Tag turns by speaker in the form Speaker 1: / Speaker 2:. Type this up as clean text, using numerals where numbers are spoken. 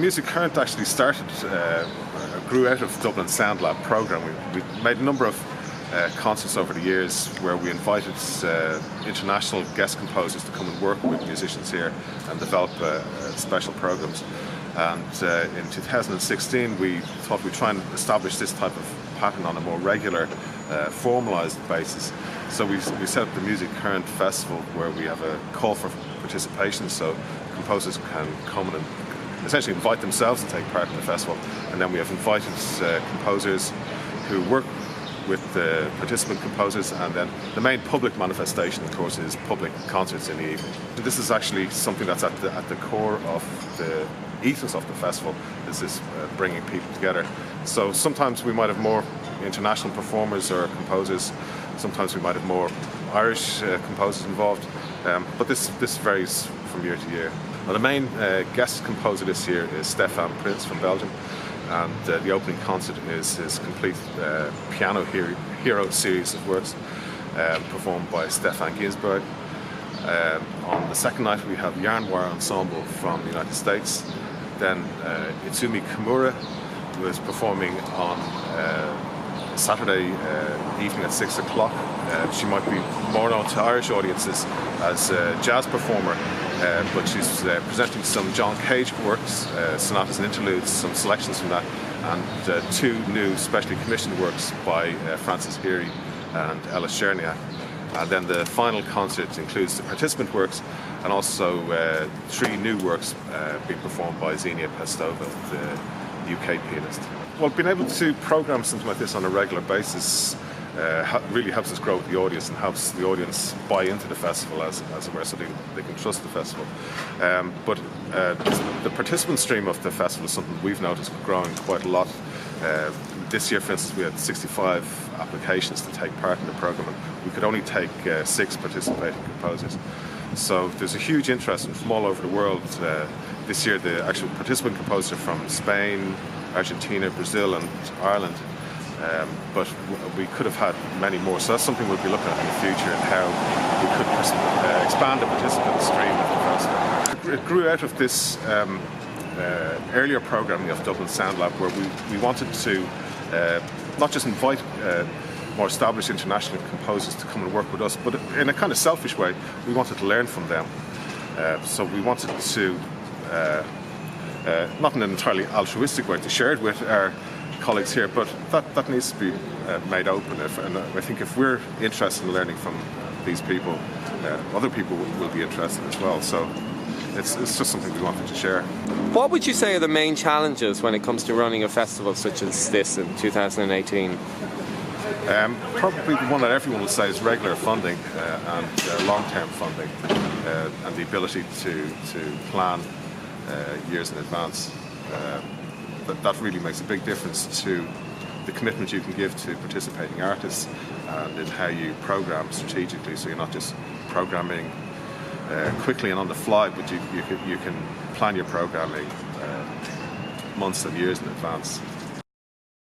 Speaker 1: Music Current actually grew out of Dublin Sound Lab programme. We made a number of concerts over the years where we invited international guest composers to come and work with musicians here and develop special programmes. And in 2016 we thought we'd try and establish this type of pattern on a more regular, formalised basis. So we set up the Music Current Festival, where we have a call for participation, so composers can come and essentially invite themselves to take part in the festival. And then we have invited composers who work with the participant composers, and then the main public manifestation, of course, is public concerts in the evening. This is actually something that's at the core of the ethos of the festival, is this bringing people together. So sometimes we might have more international performers or composers, sometimes we might have more Irish composers involved, but this varies from year to year. Well, the main guest composer this year is Stefan Prince from Belgium, and the opening concert is his complete piano hero series of works, performed by Stefan Ginsberg. On the second night we have Yarnwire Ensemble from the United States. Then Itsumi Kimura was performing on Saturday evening at 6 o'clock. She might be more known to Irish audiences as a jazz performer, but she's presenting some John Cage works, sonatas and interludes, some selections from that, and two new specially commissioned works by Francis Heary and Ella Cherniak. And then the final concert includes the participant works and also three new works being performed by Xenia Pestova, the UK pianist. Well, being able to programme something like this on a regular basis really helps us grow with the audience and helps the audience buy into the festival as it were, so they can trust the festival. But the participant stream of the festival is something we've noticed growing quite a lot. This year, for instance, we had 65 applications to take part in the programme, and we could only take 6 participating composers. So there's a huge interest from all over the world. This year, the actual participant composer from Spain, Argentina, Brazil and Ireland, but we could have had many more. So that's something we'll be looking at in the future, and how we could expand the participant stream of the festival. It grew out of this earlier programming of Dublin Sound Lab, where we wanted to not just invite more established international composers to come and work with us, but in a kind of selfish way, we wanted to learn from them. So we wanted to, not in an entirely altruistic way, to share it with our colleagues here, but that needs to be made open. And I think if we're interested in learning from these people, other people will be interested as well. So it's just something we wanted to share.
Speaker 2: What would you say are the main challenges when it comes to running a festival such as this in 2018?
Speaker 1: Probably the one that everyone will say is regular funding and long-term funding, and the ability to plan years in advance. That really makes a big difference to the commitment you can give to participating artists and in how you program strategically, so you're not just programming quickly and on the fly, but you can plan your programming months and years in advance.